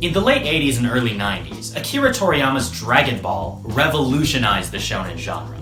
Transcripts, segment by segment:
In the late 80s and early 90s, Akira Toriyama's Dragon Ball revolutionized the shonen genre.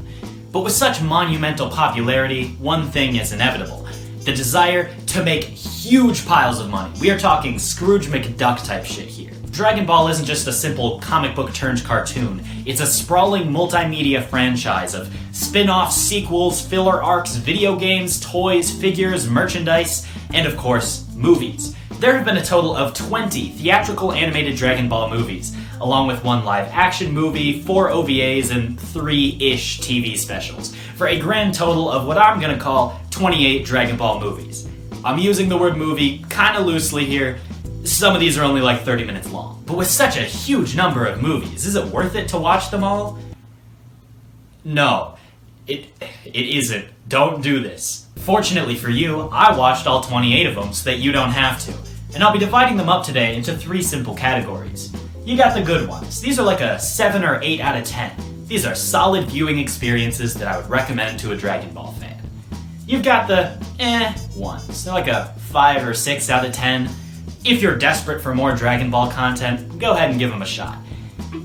But with such monumental popularity, one thing is inevitable: the desire to make huge piles of money. We are talking Scrooge McDuck type shit here. Dragon Ball isn't just a simple comic book turned cartoon, it's a sprawling multimedia franchise of spin-offs, sequels, filler arcs, video games, toys, figures, merchandise, and of course, movies. There have been a total of 20 theatrical animated Dragon Ball movies, along with 1 live-action movie, 4 OVAs, and 3-ish TV specials, for a grand total of what I'm gonna call 28 Dragon Ball movies. I'm using the word movie kinda loosely here. Some of these are only like 30 minutes long. But with such a huge number of movies, is it worth it to watch them all? No, it isn't. Don't do this. Fortunately for you, I watched all 28 of them so that you don't have to. And I'll be dividing them up today into 3 simple categories. You got the good ones. These are like a 7 or 8 out of 10. These are solid viewing experiences that I would recommend to a Dragon Ball fan. You've got the ones. They're like a 5 or 6 out of 10. If you're desperate for more Dragon Ball content, go ahead and give them a shot.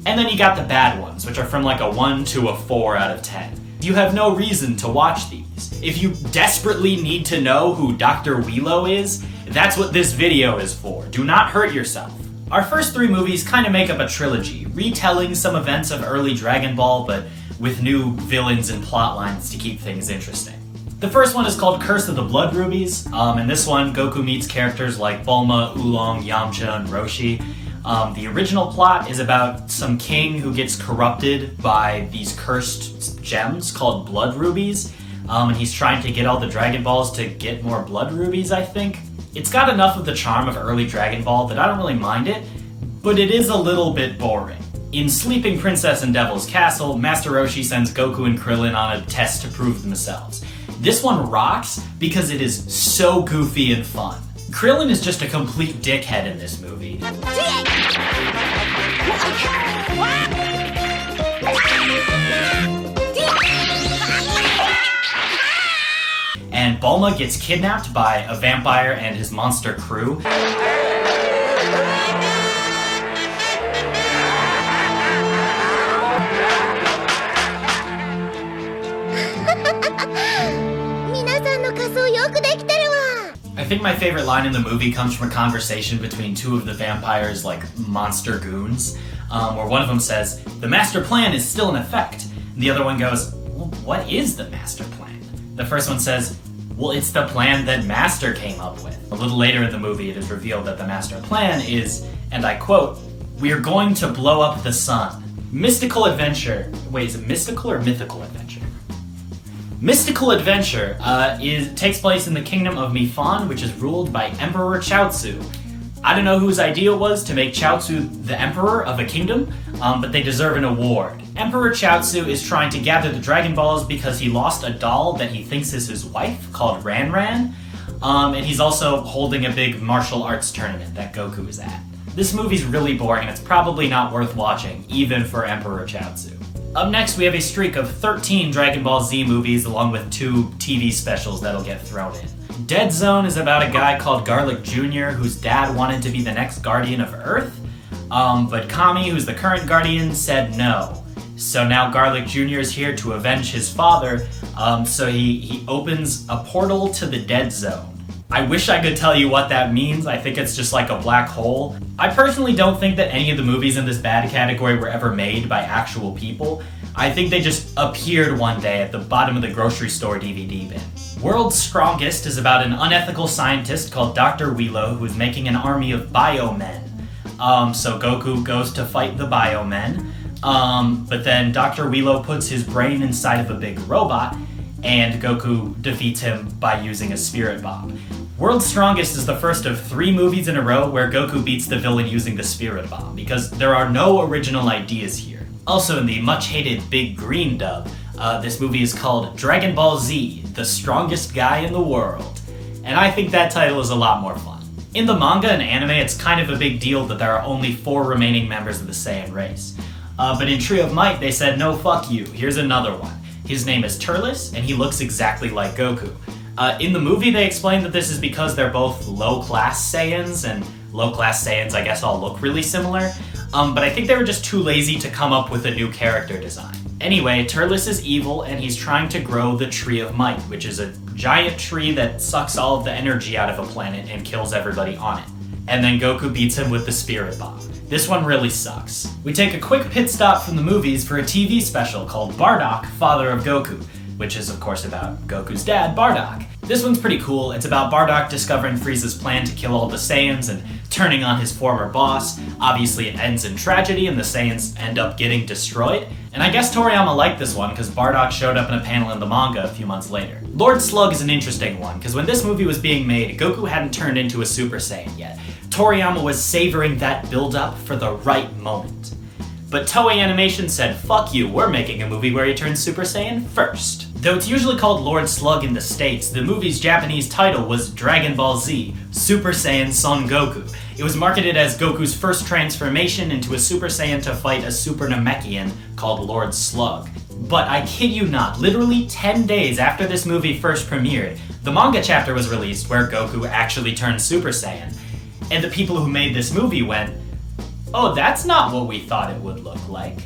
And then you got the bad ones, which are from like a 1 to a 4 out of 10. You have no reason to watch these. If you desperately need to know who Dr. Wheelo is, that's what this video is for. Do not hurt yourself. Our first 3 movies kind of make up a trilogy, retelling some events of early Dragon Ball, but with new villains and plot lines to keep things interesting. The first one is called Curse of the Blood Rubies. In this one, Goku meets characters like Bulma, Oolong, Yamcha, and Roshi. The original plot is about some king who gets corrupted by these cursed gems called blood rubies, and he's trying to get all the Dragon Balls to get more blood rubies, I think. It's got enough of the charm of early Dragon Ball that I don't really mind it, but it is a little bit boring. In Sleeping Princess and Devil's Castle, Master Roshi sends Goku and Krillin on a test to prove themselves. This one rocks because it is so goofy and fun. Krillin is just a complete dickhead in this movie. And Bulma gets kidnapped by a vampire and his monster crew. I think my favorite line in the movie comes from a conversation between 2 of the vampires' like monster goons, where one of them says, "The master plan is still in effect." And the other one goes, "Well, what is the master plan?" The first one says, "Well, it's the plan that Master came up with." A little later in the movie, it is revealed that the master plan is, and I quote, "We are going to blow up the sun." Mystical Adventure. Wait, is it mystical or mythical adventure? Mystical Adventure takes place in the kingdom of Mifan, which is ruled by Emperor Chaozu. I don't know whose idea it was to make Chaozu the emperor of a kingdom, but they deserve an award. Emperor Chaozu is trying to gather the Dragon Balls because he lost a doll that he thinks is his wife, called Ran Ran, and he's also holding a big martial arts tournament that Goku is at. This movie's really boring, and it's probably not worth watching, even for Emperor Chaozu. Up next, we have a streak of 13 Dragon Ball Z movies, along with 2 TV specials that'll get thrown in. Dead Zone is about a guy called Garlic Jr., whose dad wanted to be the next Guardian of Earth, but Kami, who's the current Guardian, said no. So now Garlic Jr. is here to avenge his father, so he opens a portal to the Dead Zone. I wish I could tell you what that means. I think it's just like a black hole. I personally don't think that any of the movies in this bad category were ever made by actual people. I think they just appeared one day at the bottom of the grocery store DVD bin. World's Strongest is about an unethical scientist called Dr. Wheelo who is making an army of biomen. So Goku goes to fight the biomen, but then Dr. Wheelo puts his brain inside of a big robot, and Goku defeats him by using a spirit bomb. World's Strongest is the first of 3 movies in a row where Goku beats the villain using the spirit bomb, because there are no original ideas here. Also in the much-hated Big Green dub, this movie is called Dragon Ball Z, The Strongest Guy in the World, and I think that title is a lot more fun. In the manga and anime, it's kind of a big deal that there are only 4 remaining members of the Saiyan race. But in Tree of Might, they said, no, fuck you, here's another one. His name is Turles, and he looks exactly like Goku. In the movie, they explain that this is because they're both low-class Saiyans, and low-class Saiyans, I guess, all look really similar. But I think they were just too lazy to come up with a new character design. Anyway, Turles is evil, and he's trying to grow the Tree of Might, which is a giant tree that sucks all of the energy out of a planet and kills everybody on it. And then Goku beats him with the Spirit Bomb. This one really sucks. We take a quick pit stop from the movies for a TV special called Bardock, Father of Goku, which is of course about Goku's dad, Bardock. This one's pretty cool. It's about Bardock discovering Frieza's plan to kill all the Saiyans and turning on his former boss. Obviously it ends in tragedy and the Saiyans end up getting destroyed. And I guess Toriyama liked this one because Bardock showed up in a panel in the manga a few months later. Lord Slug is an interesting one because when this movie was being made, Goku hadn't turned into a Super Saiyan yet. Toriyama was savoring that build-up for the right moment. But Toei Animation said, fuck you, we're making a movie where he turns Super Saiyan first. Though it's usually called Lord Slug in the States, the movie's Japanese title was Dragon Ball Z, Super Saiyan Son Goku. It was marketed as Goku's first transformation into a Super Saiyan to fight a Super Namekian called Lord Slug. But I kid you not, literally 10 days after this movie first premiered, the manga chapter was released where Goku actually turned Super Saiyan. And the people who made this movie went, oh, that's not what we thought it would look like.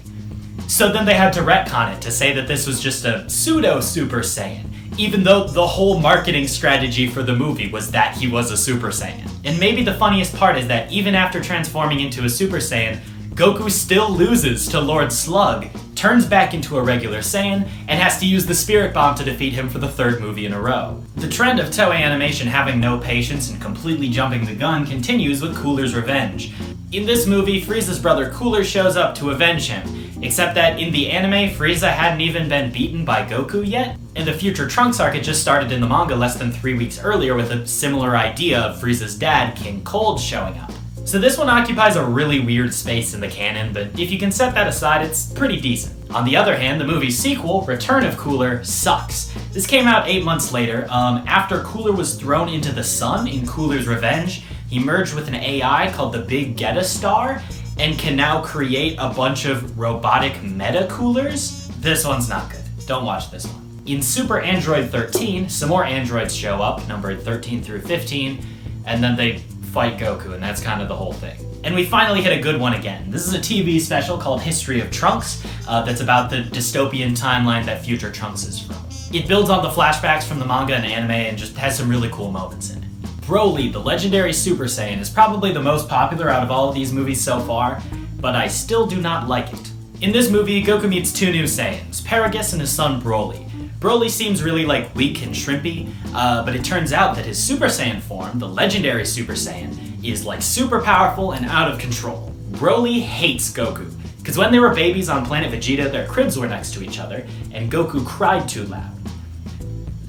So then they had to retcon it to say that this was just a pseudo Super Saiyan, even though the whole marketing strategy for the movie was that he was a Super Saiyan. And maybe the funniest part is that even after transforming into a Super Saiyan, Goku still loses to Lord Slug, turns back into a regular Saiyan, and has to use the Spirit Bomb to defeat him for the third movie in a row. The trend of Toei Animation having no patience and completely jumping the gun continues with Cooler's revenge. In this movie, Frieza's brother Cooler shows up to avenge him, except that in the anime, Frieza hadn't even been beaten by Goku yet, and the future Trunks arc had just started in the manga less than 3 weeks earlier with a similar idea of Frieza's dad, King Cold, showing up. So this one occupies a really weird space in the canon, but if you can set that aside, it's pretty decent. On the other hand, the movie's sequel, Return of Cooler, sucks. This came out 8 months later. After Cooler was thrown into the sun in Cooler's Revenge, he merged with an AI called the Big Geta Star, and can now create a bunch of robotic meta-coolers. This one's not good. Don't watch this one. In Super Android 13, some more androids show up, numbered 13 through 15, and then they fight Goku, and that's kind of the whole thing. And we finally hit a good one again. This is a TV special called History of Trunks, that's about the dystopian timeline that future Trunks is from. It builds on the flashbacks from the manga and anime and just has some really cool moments in it. Broly, the legendary Super Saiyan, is probably the most popular out of all of these movies so far, but I still do not like it. In this movie, Goku meets two new Saiyans, Paragus and his son Broly. Broly seems really weak and shrimpy, but it turns out that his Super Saiyan form, the legendary Super Saiyan, is super powerful and out of control. Broly hates Goku, because when they were babies on planet Vegeta, their cribs were next to each other, and Goku cried too loud.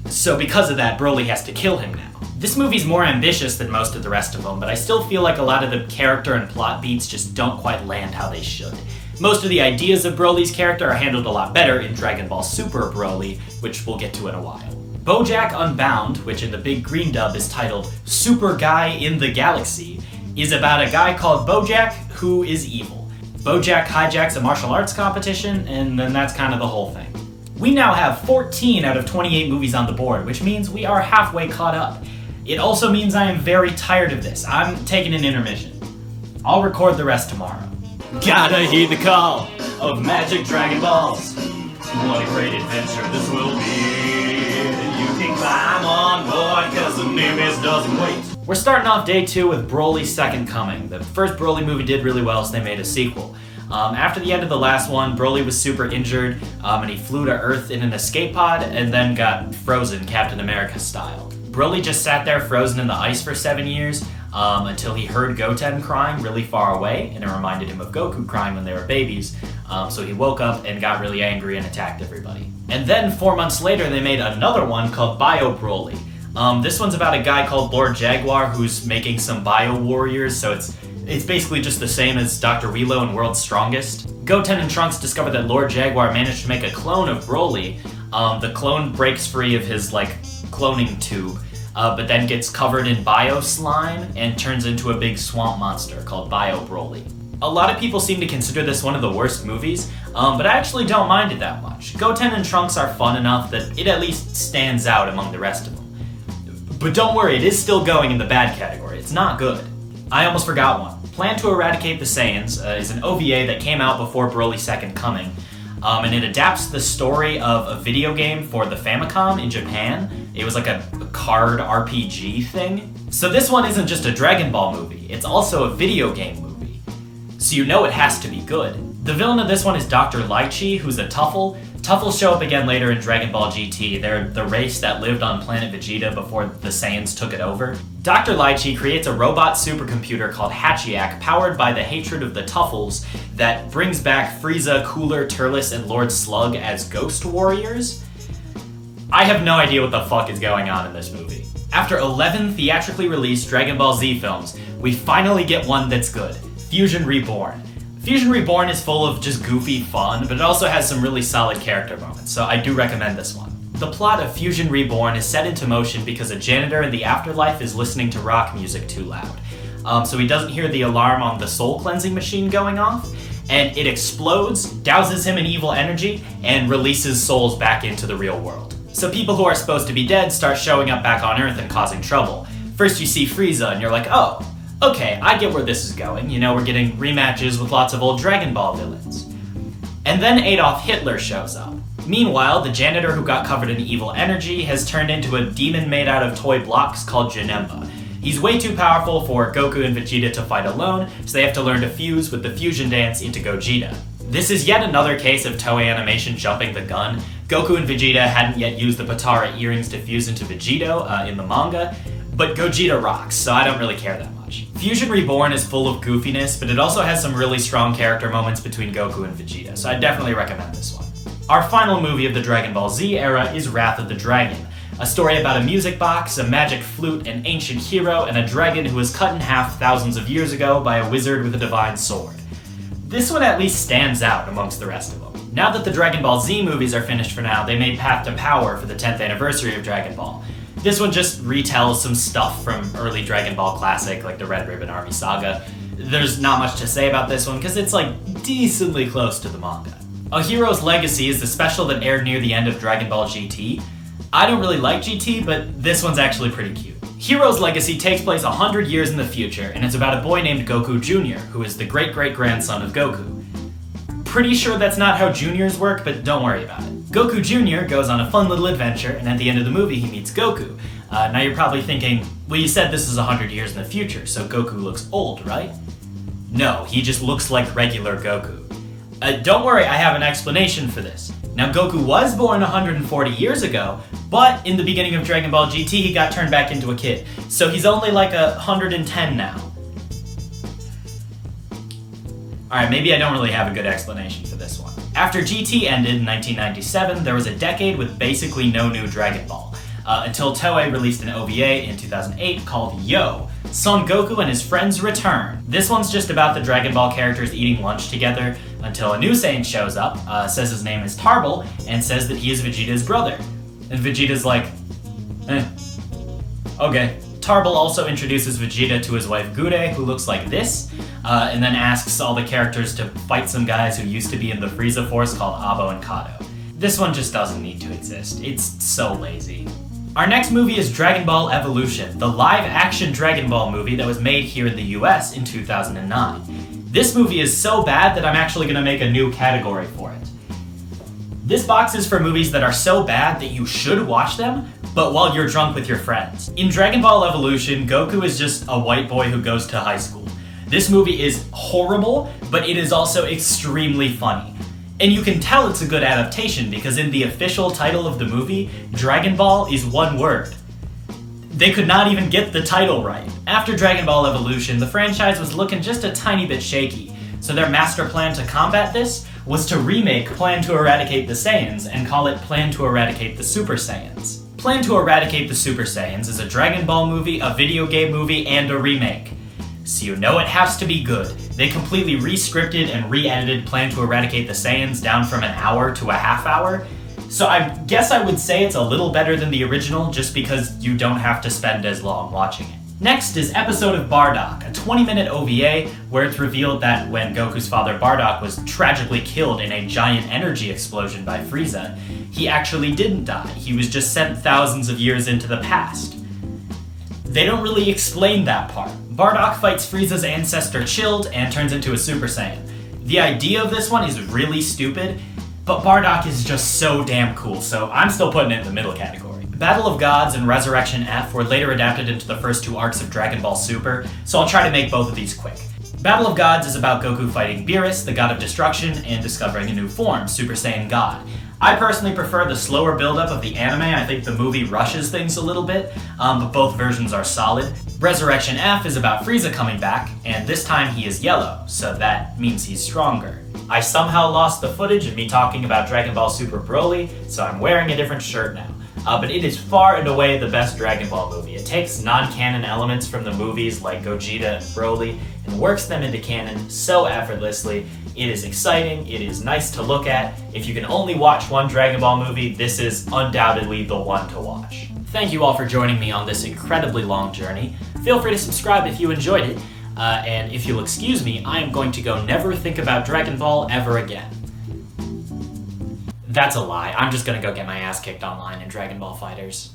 So because of that, Broly has to kill him now. This movie's more ambitious than most of the rest of them, but I still feel like a lot of the character and plot beats just don't quite land how they should. Most of the ideas of Broly's character are handled a lot better in Dragon Ball Super Broly, which we'll get to in a while. BoJack Unbound, which in the big green dub is titled Super Guy in the Galaxy, is about a guy called BoJack who is evil. BoJack hijacks a martial arts competition, and then that's kind of the whole thing. We now have 14 out of 28 movies on the board, which means we are halfway caught up. It also means I am very tired of this. I'm taking an intermission. I'll record the rest tomorrow. Gotta heed the call of Magic Dragon Balls. What a great adventure this will be. You can climb on board cause the nearest doesn't wait. We're starting off day 2 with Broly's Second Coming. The first Broly movie did really well, so they made a sequel. After the end of the last one, Broly was super injured, and he flew to Earth in an escape pod and then got frozen Captain America style. Broly just sat there frozen in the ice for 7 years until he heard Goten crying really far away, and it reminded him of Goku crying when they were babies, so he woke up and got really angry and attacked everybody. And then 4 months later they made another one called Bio Broly. This one's about a guy called Lord Jaguar who's making some bio warriors, so it's basically just the same as Dr. Wheelo in World's Strongest. Goten and Trunks discover that Lord Jaguar managed to make a clone of Broly. The clone breaks free of his cloning tube, but then gets covered in bio slime and turns into a big swamp monster called Bio Broly. A lot of people seem to consider this one of the worst movies, but I actually don't mind it that much. Goten and Trunks are fun enough that it at least stands out among the rest of them. But don't worry, it is still going in the bad category. It's not good. I almost forgot one. Plan to Eradicate the Saiyans is an OVA that came out before Broly's Second Coming, and it adapts the story of a video game for the Famicom in Japan. It was like a card RPG thing. So this one isn't just a Dragon Ball movie, it's also a video game movie. So you know it has to be good. The villain of this one is Dr. Lychee, who's a Tuffle. Tuffles show up again later in Dragon Ball GT. They're the race that lived on planet Vegeta before the Saiyans took it over. Dr. Lychee creates a robot supercomputer called Hachiyak, powered by the hatred of the Tuffles, that brings back Frieza, Cooler, Turles, and Lord Slug as ghost warriors. I have no idea what the fuck is going on in this movie. After 11 theatrically released Dragon Ball Z films, we finally get one that's good, Fusion Reborn. Fusion Reborn is full of just goofy fun, but it also has some really solid character moments, so I do recommend this one. The plot of Fusion Reborn is set into motion because a janitor in the afterlife is listening to rock music too loud. So he doesn't hear the alarm on the soul cleansing machine going off, and it explodes, douses him in evil energy, and releases souls back into the real world. So people who are supposed to be dead start showing up back on Earth and causing trouble. First you see Frieza, and you're like, oh, okay, I get where this is going. You know, we're getting rematches with lots of old Dragon Ball villains. And then Adolf Hitler shows up. Meanwhile, the janitor who got covered in evil energy has turned into a demon made out of toy blocks called Janemba. He's way too powerful for Goku and Vegeta to fight alone, so they have to learn to fuse with the fusion dance into Gogeta. This is yet another case of Toei Animation jumping the gun. Goku and Vegeta hadn't yet used the Potara earrings to fuse into Vegito in the manga, but Gogeta rocks, so I don't really care that much. Fusion Reborn is full of goofiness, but it also has some really strong character moments between Goku and Vegeta, so I definitely recommend this one. Our final movie of the Dragon Ball Z era is Wrath of the Dragon, a story about a music box, a magic flute, an ancient hero, and a dragon who was cut in half thousands of years ago by a wizard with a divine sword. This one at least stands out amongst the rest of them. Now that the Dragon Ball Z movies are finished for now, they made Path to Power for the 10th anniversary of Dragon Ball. This one just retells some stuff from early Dragon Ball Classic, like the Red Ribbon Army Saga. There's not much to say about this one, because it's like decently close to the manga. A Hero's Legacy is the special that aired near the end of Dragon Ball GT. I don't really like GT, but this one's actually pretty cute. Hero's Legacy takes place 100 years in the future, and it's about a boy named Goku Jr., who is the great-great-grandson of Goku. Pretty sure that's not how juniors work, but don't worry about it. Goku Jr. goes on a fun little adventure, and at the end of the movie he meets Goku. Now you're probably thinking, well, you said this is 100 years in the future, so Goku looks old, right? No, he just looks like regular Goku. Don't worry, I have an explanation for this. Now Goku was born 140 years ago, but in the beginning of Dragon Ball GT he got turned back into a kid, so he's only like 110 now. Alright, maybe I don't really have a good explanation for this one. After GT ended in 1997, there was a decade with basically no new Dragon Ball, until Toei released an OVA in 2008 called Yo! Son Goku and his friends return. This one's just about the Dragon Ball characters eating lunch together until a new Saiyan shows up, says his name is Tarble, and says that he is Vegeta's brother. And Vegeta's like, okay. Tarble also introduces Vegeta to his wife Gure, who looks like this, and then asks all the characters to fight some guys who used to be in the Frieza Force called Abo and Kato. This one just doesn't need to exist. It's so lazy. Our next movie is Dragon Ball Evolution, the live-action Dragon Ball movie that was made here in the US in 2009. This movie is so bad that I'm actually going to make a new category for it. This box is for movies that are so bad that you should watch them, but while you're drunk with your friends. In Dragon Ball Evolution, Goku is just a white boy who goes to high school. This movie is horrible, but it is also extremely funny. And you can tell it's a good adaptation because in the official title of the movie, Dragon Ball is one word. They could not even get the title right. After Dragon Ball Evolution, the franchise was looking just a tiny bit shaky, so their master plan to combat this was to remake Plan to Eradicate the Saiyans and call it Plan to Eradicate the Super Saiyans. Plan to Eradicate the Super Saiyans is a Dragon Ball movie, a video game movie, and a remake. So you know it has to be good. They completely re-scripted and re-edited Plan to Eradicate the Saiyans down from an hour to a half hour. So I guess I would say it's a little better than the original just because you don't have to spend as long watching it. Next is Episode of Bardock, a 20-minute OVA where it's revealed that when Goku's father Bardock was tragically killed in a giant energy explosion by Frieza, he actually didn't die. He was just sent thousands of years into the past. They don't really explain that part, Bardock fights Frieza's ancestor Chilled and turns into a Super Saiyan. The idea of this one is really stupid, but Bardock is just so damn cool, so I'm still putting it in the middle category. Battle of Gods and Resurrection F were later adapted into the first 2 arcs of Dragon Ball Super, so I'll try to make both of these quick. Battle of Gods is about Goku fighting Beerus, the god of destruction, and discovering a new form, Super Saiyan God. I personally prefer the slower build-up of the anime. I think the movie rushes things a little bit, but both versions are solid. Resurrection F is about Frieza coming back, and this time he is yellow, so that means he's stronger. I somehow lost the footage of me talking about Dragon Ball Super Broly, so I'm wearing a different shirt now. But it is far and away the best Dragon Ball movie. It takes non-canon elements from the movies like Gogeta and Broly and works them into canon so effortlessly. It is exciting, it is nice to look at. If you can only watch one Dragon Ball movie, this is undoubtedly the one to watch. Thank you all for joining me on this incredibly long journey. Feel free to subscribe if you enjoyed it, and if you'll excuse me, I am going to go never think about Dragon Ball ever again. That's a lie. I'm just gonna go get my ass kicked online in Dragon Ball FighterZ.